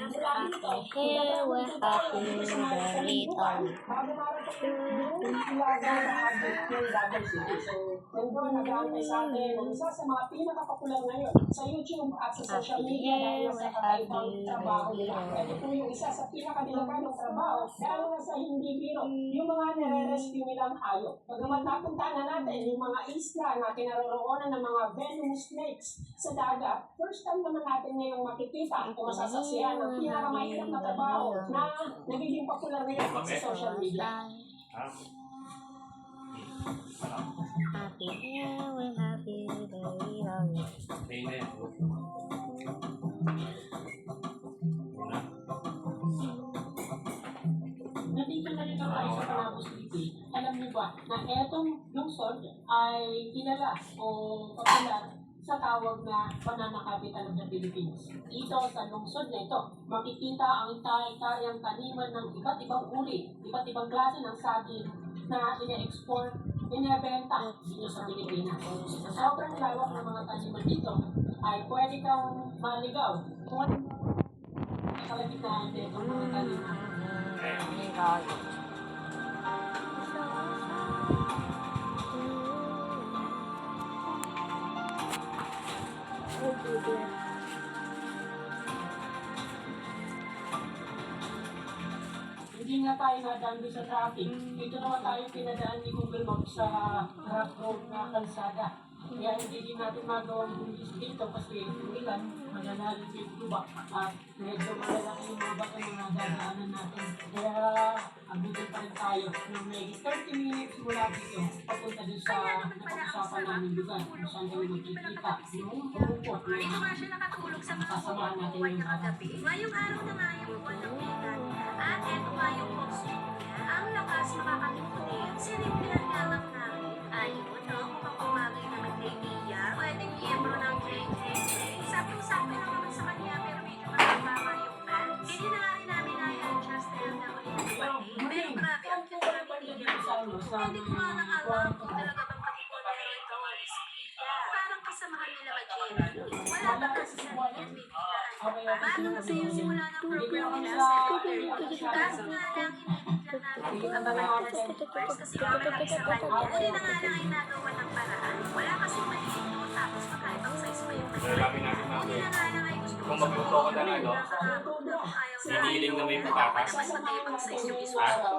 here we're happy, very tall. Nag-aantay sa atin ang isa sa mga pinaka-popular ngayon sa YouTube at sa social media dahil sa kakaibang trabaho nila. Ito po yung isa sa pinaka-delikadong trabaho dahil na sa hindi biro, yung mga nare-rescue nilang hayop. Pagkaman napunta na natin yung mga isla na kinaroroonan ng mga venomous snakes sa dagat, first time naman natin ngayong makikita o masasaksihan ang pinakamahirap na trabaho na nagiging popular ngayon sa social media. Happy here, we're happy, very long. Nandito na rin ang tayo sa Panabos City. Alam niyo ba na etong lungsod ay kilala o popular sa tawag na pananakapital ng Pilipinas. Dito sa lungsod na ito, makikita ang ita-itayang taniman ng iba't ibang uri, iba't ibang klase ng saging na ina-export, inabenta dito sa Pilipinas. Sa sobrang lawak ng mga taniman dito, ay pwede kang maligaw kung ano kalagitnaan nito ang mga taniman. Hindi nga tayo nadaan sa traffic. Ito naman tayo pinadaan ni Google Maps sa rough road na kalsada. Kaya hindi din natin magawang bulis dito kasi yung ilan, maganalig yung lubak at medyo malalaki yung lubak ang mga dadaanan natin. Kaya abutin pa rin tayo ng may 30 minutes mula dito papunta din sa napag-usapan namin lugar kung saan kami magkikita yung rupot na sasamahan natin yung kagabi. Ngayong araw na nga yung buwan ng Megan. At eto nga yung post niya. Ang lakas makakalimutin. Sinimpilan nga lang namin. Ayun, no? Mukhang kumagay naman kay Mia. Pwedeng miyembro ng JJJ. Saktong-sakto lang naman sa kanya pero medyo nakakama yung pants. Hindi na nga rin namin i-adjust dahil na ulit ng birthday. Pero grabe, ang cute namin ni Mia. Hindi ko nga lang alam kung talaga bang patipon nila ito o Mia. Parang kasamahan nila mag-JJJ. Wala ba kasi sa yan, baby? Bago kasi yung simula ng program nila sa Twitter, kaso nga lang inibigyan natin abangan nila si First kasi kami sa kanya. Uli na nga lang ay nagawa ng paraan. Wala kasi maliligo tapos makaibang size pa yung kanya. Uli na nga lang ay gusto Kung magluto ko na ano, hinihiling na may patatas. mas makaibang size yung isuso.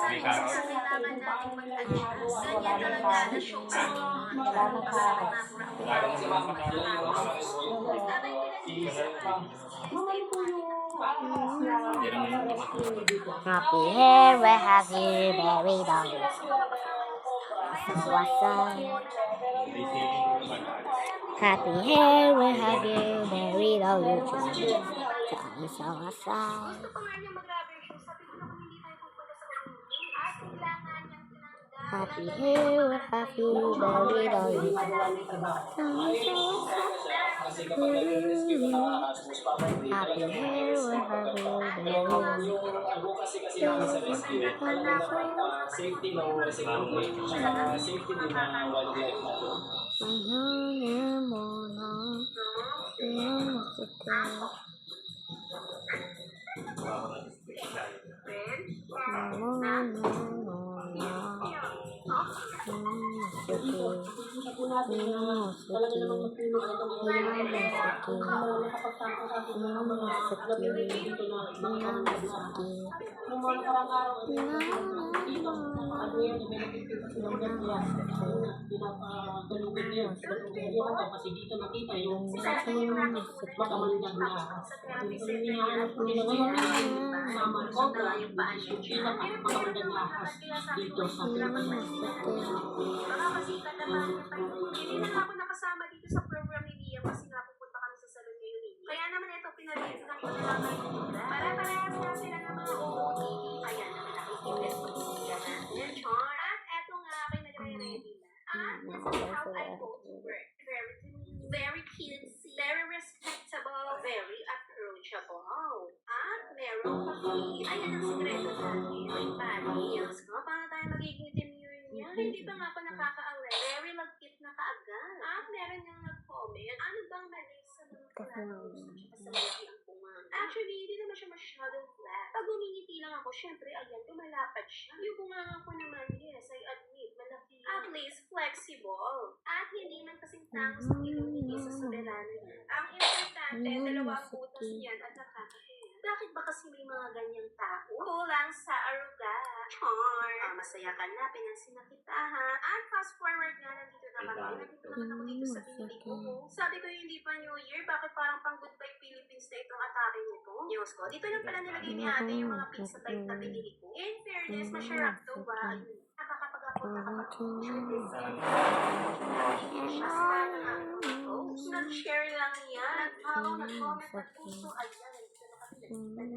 May carrot. Isa kailangan natin mag-adjust. Ganyan talaga na show sa mga Lalo mo sa mga patatas. Happy here, we're happy, very long. What's up? Happy here, we're happy, very long. So what's up? Gusto ko nga niyang mag-rubber shoes. Sabi ko na kung hindi tayo pupunta sa ulitin. At bigla nga niyang tinanggal. Happy here, we're happy, very long. Happy here, we're happy, very long. Safety ng safety din ng wildlife natin. Talaga namang magpuno ito ng nung mga nakarang araw dito, ano yan, pinapagalugan niya. Kasi dito nakita yung makamandag na sama cobra, yung makamandag na ahas dito sa Pilipinas. Baka kasi katamaan yung panahon. Hindi na ako nakasama dito sa program ni Mia kasi nga pupunta kami sa salon ngayon eh. Kaya naman ito, pinaliit lang ko na lang kayo. Para-parehas na sila ng mga OOTD. Kaya naman nakikilis ko sila natin. At eto nga, ako'y nagre-ready na. At nasa house I go to work. Very cutesy, very respectable, very approachable. At meron pa kami. Ayan ang sikreto natin. May panis. Paano tayo magiging demure niya? Hindi ba nga pa nakaka-alert? Very lagkit na kaagad. At meron yung nag-comment. Ano bang mali sa mga kulay? Sa malaki ang bunga. At Actually, hindi naman siya masyadong flat. Pag umingiti lang ako, syempre, ayan, lumalapad siya. Yung bunganga ko naman, yes, I admit, malaki. At least, flexible. At hindi man kasing tangos ng ilong ni sa soberano niya. Ang importante, dalawa ang butas niyan at nakakahiya. Bakit ba kasi may mga ganyang tao? Kulang sa aruga. Char! Masaya ka na, pinansin na kita, ha? At fast forward nga, nandito na kami. Nandito naman ako dito sa pinili ko. Sabi ko yung hindi pa New Year, bakit parang pang Goodbye Philippines na itong atake nito? News ko, dito na pala nilagay ni ate yung mga pizza type na binili ko. In fairness, masarap to ba? Ayun. Nakakapag-upload na kapag nag-share lang yan. Nag-comment at puso. Ayan, nandito na kami.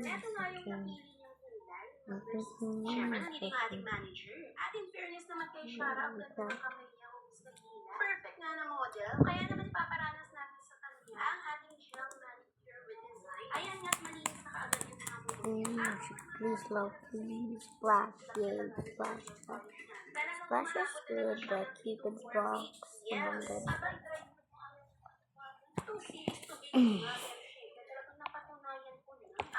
Ito nga yung napili niyang kulay. Siyempre, nandito yung ating manager. At in fairness naman kay Shara, ang ganda ng kamay niya kung sa gila. Perfect nga na model. Kaya naman ipaparanas natin sa kanya ang ating gel manicure with design. Ayan nga't malinis na kaagad yung mga Please love, please. Splash, yay, splash, splash. Splash is good, but Cupid's box.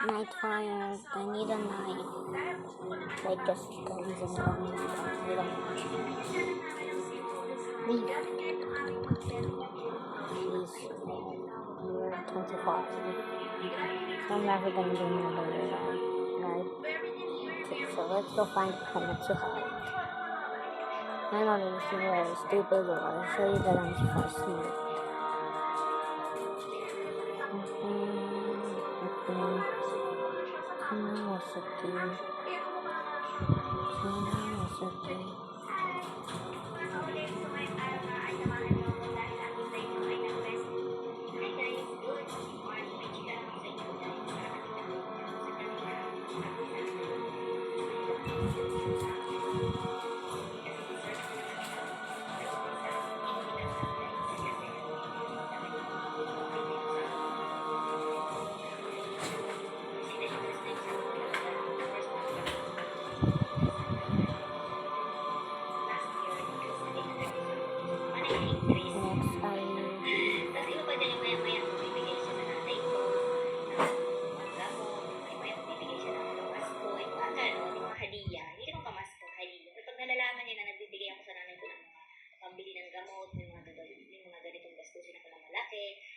Night fire, I need a night. Like just guns and guns. Leave. Please. We're 25. So I'm never gonna do another right? Okay, so let's go find a comment to hide. I don't know if you're very stupid or I'll show you that I'm so smart.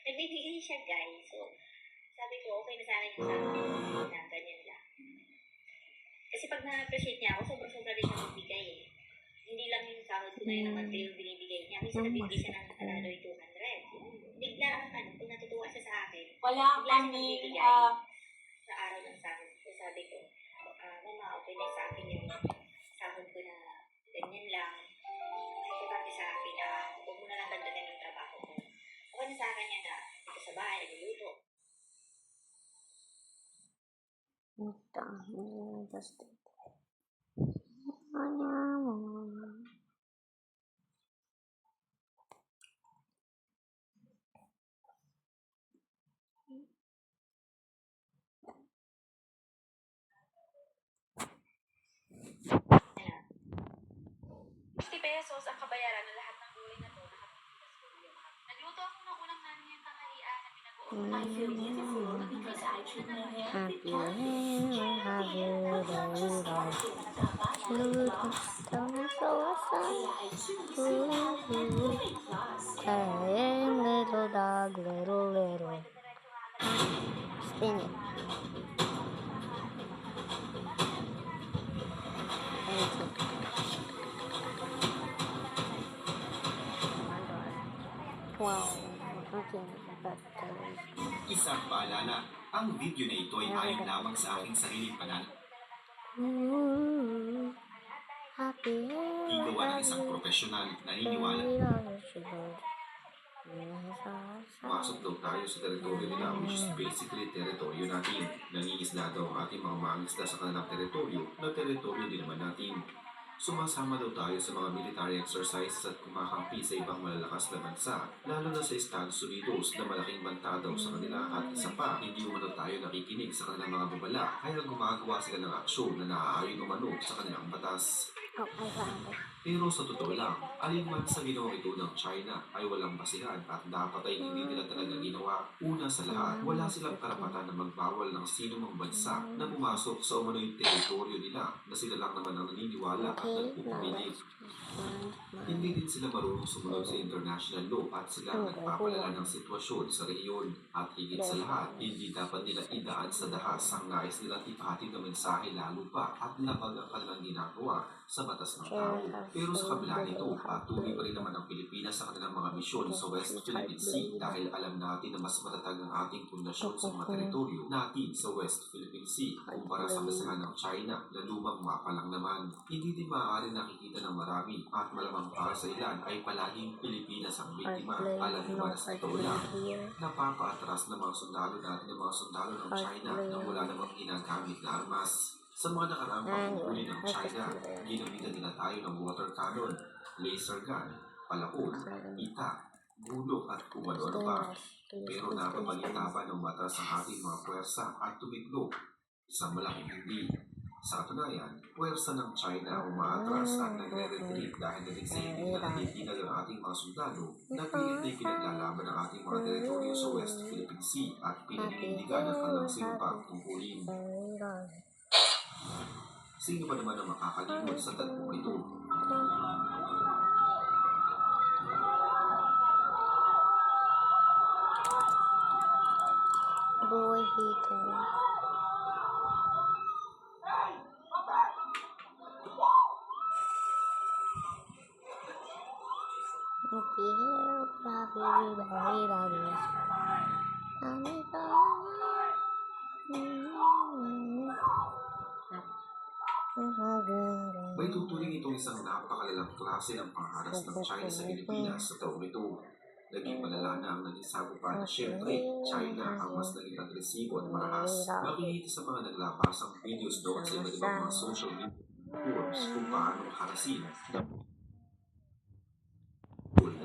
Nagbibigay siya, guys. So, sabi ko, okay na sa akin yung sabi na ganyan lang. Kasi pag na-appreciate niya ako, sobrang-sobra rin siya magbigay eh. Hindi lang yung sahod ko na yun naman yung binibigay niya. Minsan nagbibigay siya ng alaloy 200. Bigla, kung natutuwa siya sa akin, Wala bigla siya kami, magbibigay sa araw ng sahod. So, sabi ko, mama, okay na sa akin yung sahod ko na ganyan lang. Importante sa akin na huwag mo na lang dagdagan yung trabaho ko. Okay na sa akin yan na dito sa bahay, nagluluto. Pesos ang kabayaran ng lahat ng gulay na to nagluto ako ng unang namin yung tanghalian na pinag-uulan. I feel beautiful because I treat my hair with Little dog, little. Spin it. Wow. Okay. Isang paalala, ang video na ito ay ayon lamang sa aking sariling pananaw. Happy. Igawa ng isang profesional na naniniwala. Pasok daw tayo sa teritoryo nila, which is basically teritoryo natin. Nangingisda daw ang ating mga mangisda sa kanilang teritoryo na teritoryo din naman natin. Sumasama daw tayo sa mga military exercises at kumakampi sa ibang malalakas na bansa, lalo na sa Estados Unidos na malaking banta daw sa kanila at isa pa, hindi umano tayo nakikinig sa kanilang mga babala kaya gumagawa sila ng aksyon na naaayon umano sa kanilang batas. Oh, I found it. Pero sa totoo lang, alinman sa ginawa ito ng China ay walang basihan at dapat ay hindi nila talaga ginawa. Una sa lahat, wala silang karapatan na magbawal ng sino mang bansa na pumasok sa umano'y teritoryo nila na sila lang naman ang naniniwala at Okay, now nagpupumilit. let's find Hindi my din sila marunong sumunod sa international law at sila ang nagpapalala ng sitwasyon sa rehiyon. At higit sa lahat, hindi dapat nila idaan sa dahas ang nais nilang ipahatid na mensahe lalo pa at labag ang kanilang ginagawa sa batas ng tao. Pero sa kabila nito, patuloy pa rin naman ang Pilipinas sa kanilang mga misyon sa West Philippine Sea dahil alam natin na mas matatag ang ating pundasyon sa mga teritoryo natin sa West Philippine Sea kumpara sa basahan ng China na lumang mapa lang naman. Hindi din maaari nakikita ng marami at malamang para sa ilan ay palaging Pilipinas ang biktima. Alam niyo ba na sa totoo lang, napapaatras ng mga sundalo natin ng mga sundalo ng China na wala namang ginagamit na armas. Sa mga nakaraang pagpupuli ng China, ginamitan nila tayo ng water cannon, laser gun, palakol, itak, bulok at kung ano-ano pa. Pero napabalita pa ng batas ang ating mga puwersa at tumiklop. Isang malaking hindi. Sa katunayan, puwersa ng China ang umaatras at nagre-retreat dahil na din sa hindi na natitinag ang ating mga sundalo na pilit na pinaglalaban ng ating mga teritoryo sa West Philippine Sea at pininindigan ang kanilang sinumpang tungkulin. Sino ba naman ang makakalimot sa tagpong ito? boy hater. May tuturing itong isang napakalalang klase ng pangharas ng China sa Pilipinas sa taong ito. Naging malala na ang naging sagupan. Siyempre, China ang mas naging agresibo at marahas. Makikita sa mga naglabasang videos doon sa iba't ibang mga social media platforms kung paano harasin na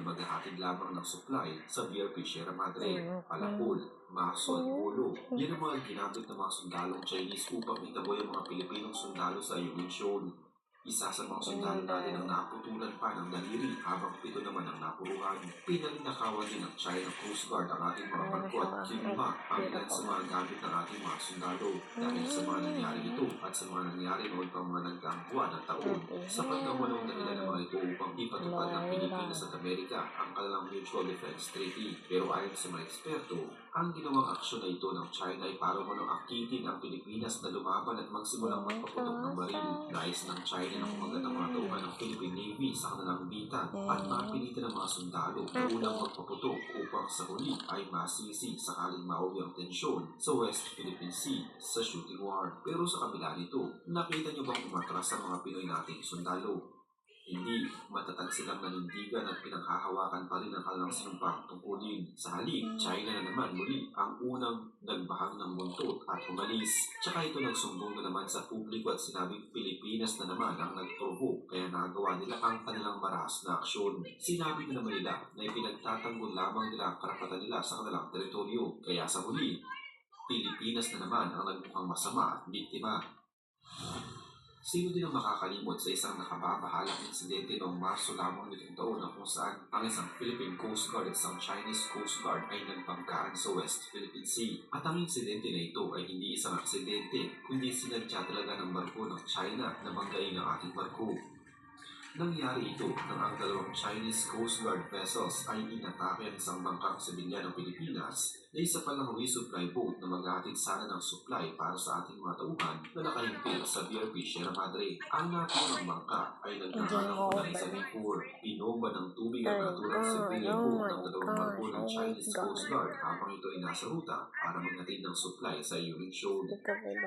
maghahatid lamang ng supply sa BRP Sierra Madre, palakol, maso at ulo. Yan ang mga ginamit ng mga sundalong Chinese upang itaboy ang mga Pilipinong sundalo sa iyong misyon. Isa sa mga sundalo natin ang naputulan pa ng daliri habang 7 naman ang napuruhan. Pinalinakawan din ng China Coast Guard ang ating mga barko at kinuha ang ilan sa mga gamit ng ating mga sundalo. Dahil sa mga nangyari ito at sa mga nangyari noon pang mga nagdaang buwan at taon, sapat na walong dahilan ng mga ito upang ipatupad ng Pilipinas at Amerika ang kanilang Mutual Defense Treaty. Pero ayon sa mga eksperto, ang ginawang aksyon na ito ng China ay para manong akitin ang Pilipinas na lumaban at magsimulang magpaputok ng baril. Nais ng China na kumagat ang mga tauhan ng Philippine Navy sa kanilang bitan at mapilitan ng mga sundalo na unang magpaputok upang sa huli ay masisi sakaling mauwi ang tensyon sa West Philippine Sea sa shooting war. Pero sa kabila nito, nakita niyo bang umatras ang mga Pinoy nating sundalo? Hindi, matatag silang nanindigan at pinanghahawakan pa rin ang kanilang sinumpang tungkulin. Sa halip, China na naman muli ang unang nagbahag ng buntot at umalis. Tsaka ito nagsumbong na naman sa publiko at sinabing Pilipinas na naman ang nagprovoke kaya nagawa nila ang kanilang maras na aksyon. Sinabi na naman nila na ipinagtatanggol lamang nila ang karapatan nila sa kanilang teritoryo. Kaya sa huli, Pilipinas na naman ang nagmukhang masama at biktima. Sino din ang makakalimot sa isang nakababahalang insidente noong Marso lamang nitong taon na kung saan ang isang Philippine Coast Guard at isang Chinese Coast Guard ay nagbanggaan sa West Philippine Sea. At ang insidente na ito ay hindi isang aksidente, kundi sinadya talaga ng barko ng China na banggain ang ating barko. Nangyari ito nang ang dalawang Chinese Coast Guard vessels ay inatake ang isang bangkang sibilyan ng Pilipinas na isa palang resupply boat na maghahatid sana ng supply para sa ating mga tauhan na nakahimpil sa BRP Sierra Madre. Ang naturang bangka ay nagkahanang unay sa Bicor. Pinomba ng tubig ang naturang civilian boat ng dalawang barko ng Chinese Coast Guard habang ito ay nasa ruta para maghatid ng supply sa iyong misyon.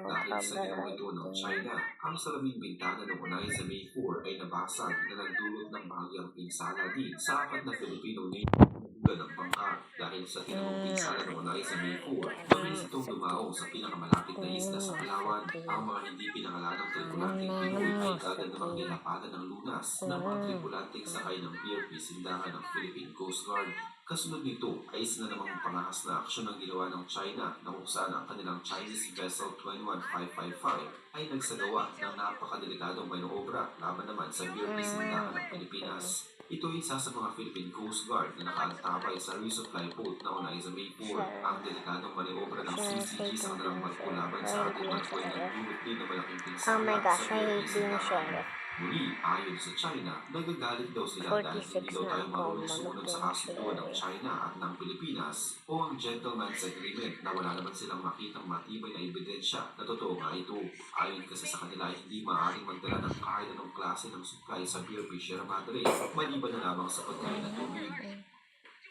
Dahil sa ginawa ito ng China, ang salaming bintana ng unay sa May 4 ay nabasag na nagdulot ng bahagyang pinsala din sa 4 na Filipino Navy ng bangka dahil sa tinamang pinsala ng unay sa May 4. Mabilis itong dumaong sa pinakamalapit na isla sa Palawan. Ang mga hindi pinangalanang tripulanting Pinoy ay kagad namang nilapadan ng lunas ng mga tripulanting sakay ng BRP Sindahan ng Philippine Coast Guard. Kasunod nito ay isa na namang pangahas na aksyon ang ginawa ng China na kung saan ang kanilang Chinese Vessel 21555 ay nagsagawa ng napakadelikadong maniobra laban naman sa BRP Sindahan ng Pilipinas. Ito ay isa sa mga Philippine Coast Guard na nakaantabay sa resupply boat na unay sa May 4. Ang delikadong maniobra ng CCG sa kanilang barko laban sa ating barko ay nagdulot din na malaking Oh pinsala my gosh, sa I BRP hate being Sindahan. sheriff. Muli, ayon sa China, nagagalit daw sila dahil 46 hindi daw na tayo ako, marunong sumunod sa kasunduan ng sheriff. China at ng Pilipinas o ang gentleman's agreement na wala naman silang makitang matibay na ebidensya na totoo nga ito. Ayon kasi sa kanila, hindi maaaring magdala ng kahit anong klase ng supply sa BRP Sierra Madre, maliban na lamang sa pagkain ng tubig.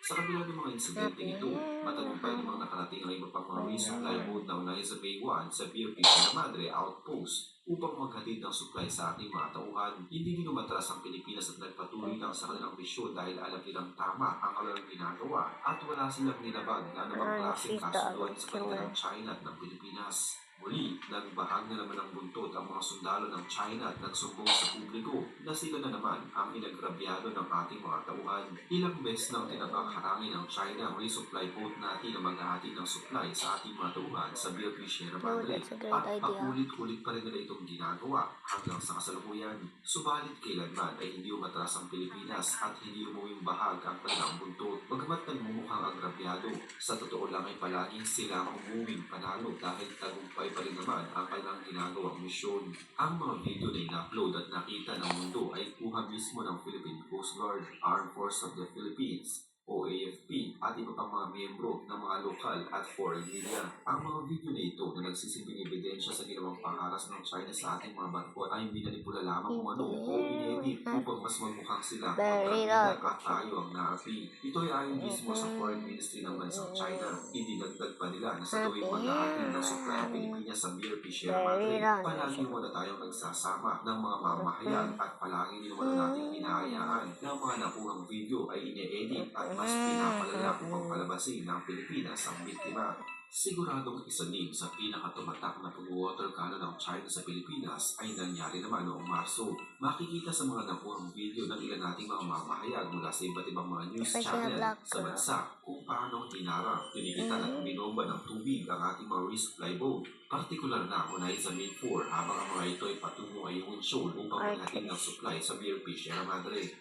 Sa kabila ng mga insidente ito, matagumpay namang nakarating ang iba pang mga resupply boat na unay sa Bay 1 sa BRP Sierra Madre outpost upang maghatid ng supply sa ating mga tauhan. Hindi din umatras ang Pilipinas at nagpatuloy lang sa kanilang misyon dahil alam nilang tama ang kanilang ginagawa at wala silang nilabag na anumang klaseng kasunduan sa pagitan ng China at ng Pilipinas. Muli, nagbahag na naman ng buntot ang mga sundalo ng China at nagsumbong sa publiko na sila na naman ang inagrabyado ng ating mga tauhan. Ilang beses nang tinabang harangin ng China ang resupply boat natin na maghahatid ng supply sa ating mga tauhan sa BRP Sierra No, Madre that's a great at idea. paulit-ulit pa rin nila itong ginagawa hanggang sa kasalukuyan. Subalit kailanman ay hindi umatras ang Pilipinas at hindi umuwing bahag ang kanilang buntot. Bagamat nagmumukhang agrabyado, sa totoo lang ay palaging sila ang umuwing panalo dahil tagumpay pa rin naman ang kanilang ginagawang misyon. Ang mga video na in-upload at nakita ng mundo ay kuha mismo ng Philippine Coast Guard, Armed Forces of the Philippines, o AFP at iba pang mga miyembro ng mga lokal at foreign media. Ang mga video na ito na nagsisilbing ebidensya sa ginawang pangharas ng China sa ating mga barko ay minanipula lamang kung ano o inedit upang mas magmukhang sila ang Very kontrabida good. at tayo ang naapi. Ito ay ayon mismo sa Foreign Ministry ng bansang China. Idinagdag pa nila na sa tuwing mag-aatin ng supply ang Pilipinas sa BRP Sierra Madre, palagi mo na tayong nagsasama ng mga mamahayag at palagi din naman nating hinahayaan na ang mga nakuhang video ay ine-edit at mas pinapalala upang palabasin ng Pilipinas ang biktima. Siguradong isa din sa pinakatumatak na pag-water cannon ng China sa Pilipinas ay nangyari naman noong Marso. Makikita sa mga nakuhang video ng ilan nating mga mamahayag mula sa iba't ibang mga news channel sa bansa kung paano hinarang, pinigitan at binomba ng tubig ang ating mga resupply boat. Partikular na unay sa May 4 habang ang mga ito ay patungo ay yung shoal upang maghatid ng supply sa BRP Sierra Madre.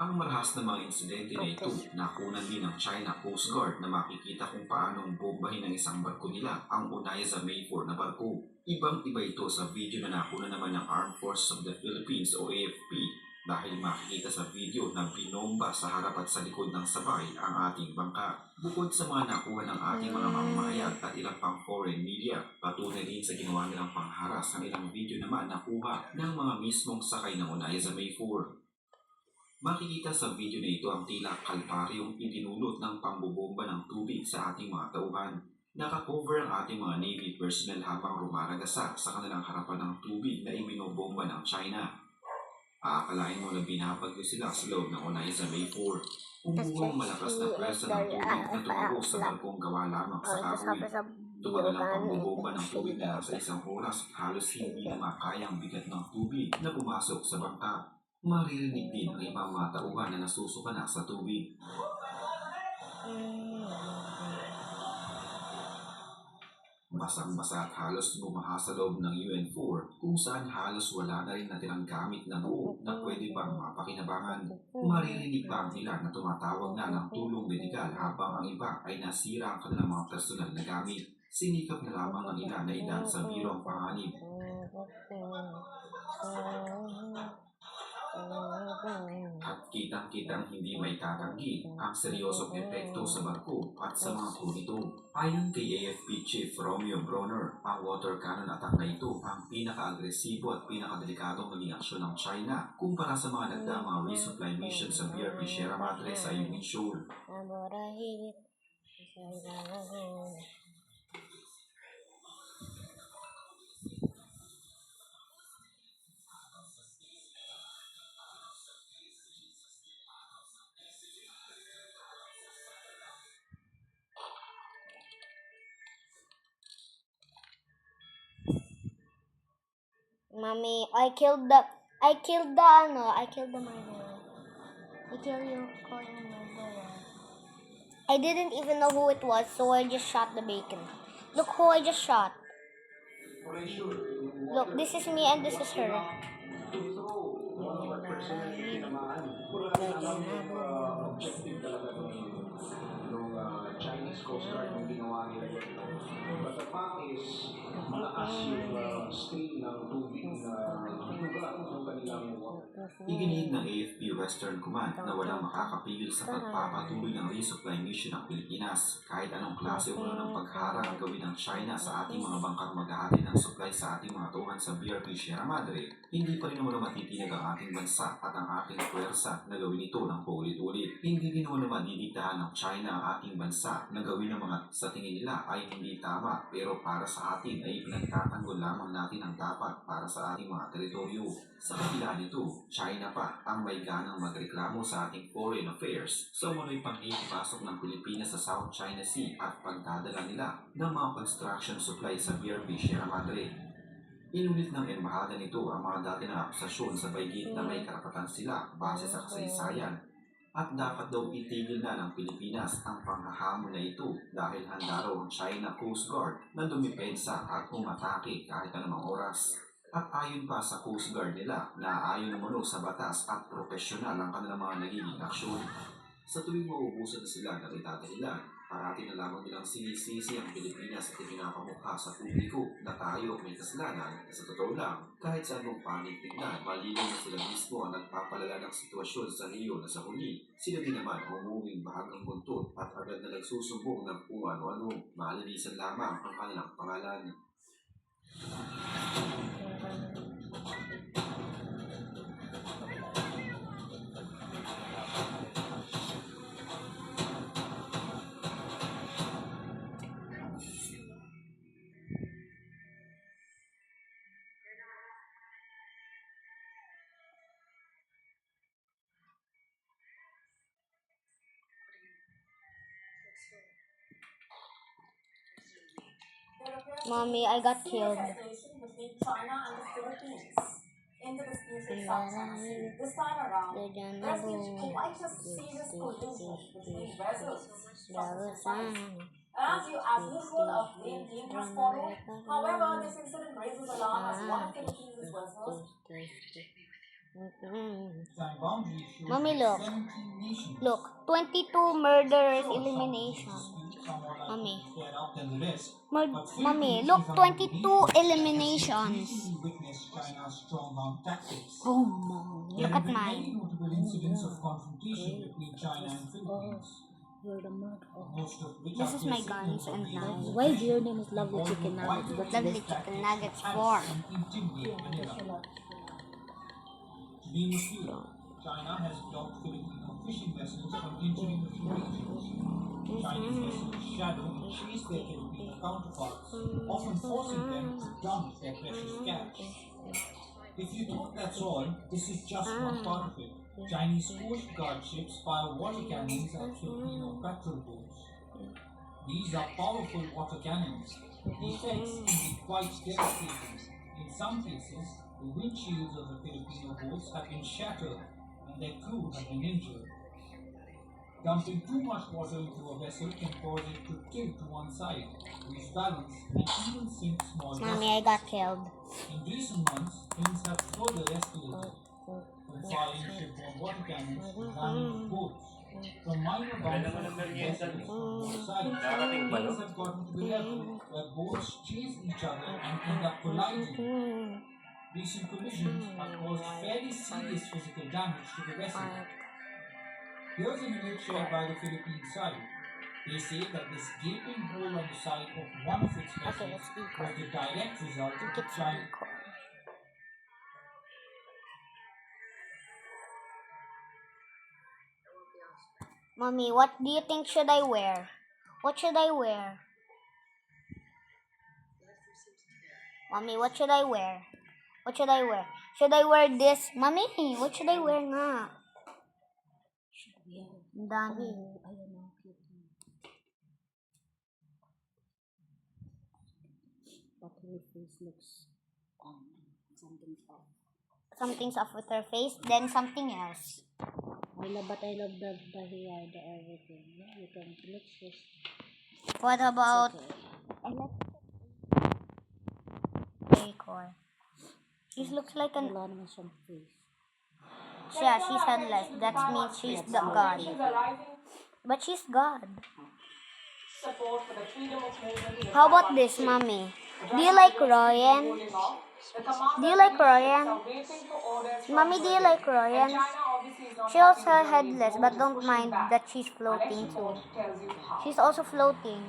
Ang marahas na mga insidente na ito, nakunan din ng China Coast Guard na makikita kung paano bombahin ng isang barko nila ang unay sa May 4 na barko. Ibang-iba ito sa video na nakunan naman ng Armed Forces of the Philippines o AFP dahil makikita sa video na binomba sa harap at sa likod ng sabay ang ating bangka. Bukod sa mga nakuha ng ating mga mamahayag at ilang pang foreign media, patunay din sa ginawa nilang pangharas ang ilang video naman nakuha ng mga mismong sakay ng unay sa May 4. Makikita sa video na ito ang tila kalparyong idinulot ng pambobomba ng tubig sa ating mga tauhan. Nakakover ang ating mga Navy personnel habang rumaragasa sa kanilang harapan ng tubig na ibinobomba ng China. Aakalain mo na binabagyo sila sa loob ng unay sa May 4. Umuhong malakas na pwersa ng tubig na tumagos sa barkong gawa lamang sa kahoy. Tumagal ang pambobomba ng tubig na nasa isang oras at halos hindi na makayang bigat ng tubig na pumasok sa bangka. Maririnig din ang ibang mga tauhan na nasusuka na sa tubig. Basang-basa at halos bumaha sa loob ng UN-4 kung saan halos wala na rin natirang gamit na noo na pwede pang mapakinabangan. Maririnig pa ang ilan na tumatawag na ng tulong medikal habang ang iba ay nasira ang kanilang mga personal na gamit. Sinikap na lamang ang ilan na idaan sa biro ang panganib. At kitang-kitang hindi may tatanggi ang seryosong epekto sa barko at sa mga crew nito. Ayon kay AFP Chief Romeo Bronner, ang water cannon attack na ito ang pinaka-agresibo at pinakadelikadong naging aksyon ng China kumpara sa mga nagdaang mga resupply mission sa BRP Sierra Madre sa Yumin Shoal. Mommy, I killed the murderer. I killed the murderer. I didn't even know who it was, so I just shot the bacon. Look who I just shot. Look, this is me and this is her. Chinese Coast Guard yung ginawa nila yun. But the fact is, malakas yung stream ng tubig na lugar ng kanilang Iginiit ng AFP Western Command na walang makakapigil sa pagpapatuloy ng resupply mission ng Pilipinas kahit anong klase o ng pagharang ang gawin ng China sa ating mga bangkang maghahati ng supply sa ating mga tuhan sa BRP Sierra Madre, hindi pa rin naman matitinag ang ating bansa at ang ating puwersa na gawin ito ng paulit-ulit. Hindi din naman madidiktahan ng China ang ating bansa na gawin ng mga sa tingin nila ay hindi tama, pero para sa atin ay pinagtatanggol lamang natin ang dapat para sa ating mga teritoryo. Sa kabila nito, China pa ang may ganang magreklamo sa ating foreign affairs sa umunoy pangipasok ng Pilipinas sa South China Sea at pagdadala nila ng mga construction supply sa BRP Sierra Madre. Inulit ng embahada nito ang mga dati na akusasyon sa baygit na may karapatan sila base sa kasaysayan at dapat daw itigil na ng Pilipinas ang panghahamon na ito dahil handa raw ang China Coast Guard na dumipensa at umatake kahit anumang oras. At ayon pa sa Coast Guard nila na ayon naman sa batas at profesional ang kanilang mga nagiging aksyon. Sa tuwing mauubusan na sila ng itadahilan, parati na lamang nilang sinisisi ang Pilipinas at ipinapamukha sa publiko na tayo may kasalanan. Sa totoo lang, kahit saan mong panig tignan, malinaw na sila mismo ang nagpapalala ng sitwasyon sa Rio na sa huli. Sila din naman umuwing bahagang buntot at agad na nagsusumbong ng kung ano-ano. Malinisan lamang ang kanilang pangalan. Mommy, I got killed. Between China and the Philippines in the dispute South China Sea. This time around, there's been quite a serious collision between vessels. As usual, a clean game has followed. However, this incident raises alarm as one of Philippines' vessels. Mommy, look. Look, 22 murderers elimination. Mommy. Mommy, look, 22 eliminations. Oh, Mom. Look at mine. This is my guns and knives. Why do your name is Lovely Chicken Nuggets? What's Lovely this? chicken nuggets 4. China has blocked Filipino fishing vessels from entering the regions. Chinese vessels shadow and chase their Filipino counterparts, often forcing them to dump their precious catch. If you thought that's all, this is just one part of it. Chinese Coast Guard ships fire water cannons at Filipino patrol boats. These are powerful water cannons. The effects can be quite devastating. In some cases, the windshields of the Filipino boats have been shattered and their crew have been injured. Dumping too much water into a vessel can cause it to tilt to one side, lose balance, and even sink small Mommy, I vessels. got killed. In recent months, things have further escalated, from firing shipborne water cannons to ramming boats. From minor boundaries to vessels on both sides, things have gotten to the level where boats chase each other and end up colliding. Recent collisions have caused fairly serious physical damage to the vessel. Here's an image shared by the Philippine side. They say that this gaping hole on the side of one of its vessels was the direct result of the giant. Mommy, what do you think should I wear? What should I wear? Mommy, what should I wear? What should I wear? Should I wear this? Mommy, what should I wear nga? Ang dami. But her face looks something's off. Something's off with her face, then something else. But I love the hair, the everything. Yeah, you can mix this. What about Okay. I like decor? She looks like an Wala naman siyang face. yeah, she's headless. That means she's the god. But she's God. Support for the freedom of movement in the How about Taiwan this, Strait. mommy? Do you like Ryan? Do you like Ryan? Mommy, do you like Ryan? She also headless, but don't mind that she's floating too. She's also floating.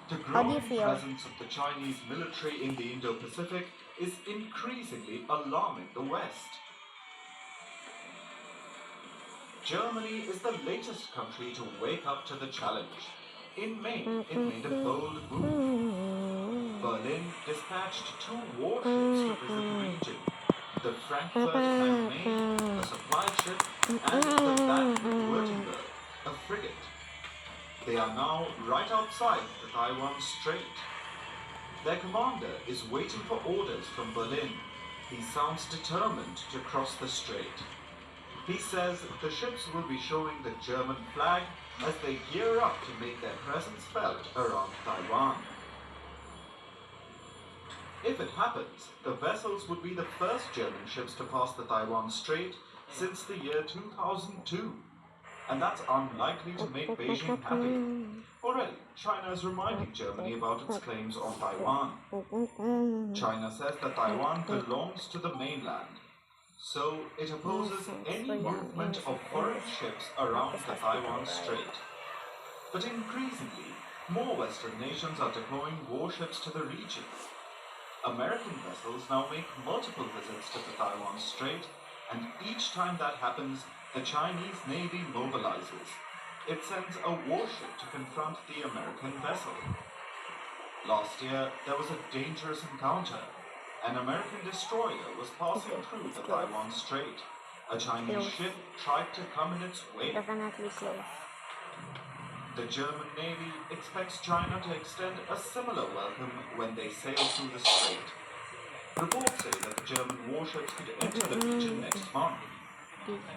The How do you growing feel? presence of the Chinese military in the Indo-Pacific is increasingly alarming the West. Germany is the latest country to wake up to the challenge. In May, it made a bold move. Berlin dispatched 2 warships to visit the region. The Frankfurt am Main, a supply ship, and the Baden-Württemberg, a frigate. They are now right outside the Taiwan Strait. Their commander is waiting for orders from Berlin. He sounds determined to cross the strait. He says the ships will be showing the German flag as they gear up to make their presence felt around Taiwan. If it happens, the vessels would be the first German ships to pass the Taiwan Strait since the year 2002. And that's unlikely to make Beijing happy. Already, China is reminding Germany about its claims on Taiwan. China says that Taiwan belongs to the mainland, so it opposes any movement of foreign ships around the Taiwan Strait. But increasingly, more Western nations are deploying warships to the region. American vessels now make multiple visits to the Taiwan Strait, and each time that happens, the Chinese Navy mobilizes. It sends a warship to confront the American vessel. Last year, there was a dangerous encounter. An American destroyer was passing through the Taiwan Strait. A Chinese ship tried to come in its way. Definitely close. The German Navy expects China to extend a similar welcome when they sail through the strait. Reports say that the German warships could enter the region next month.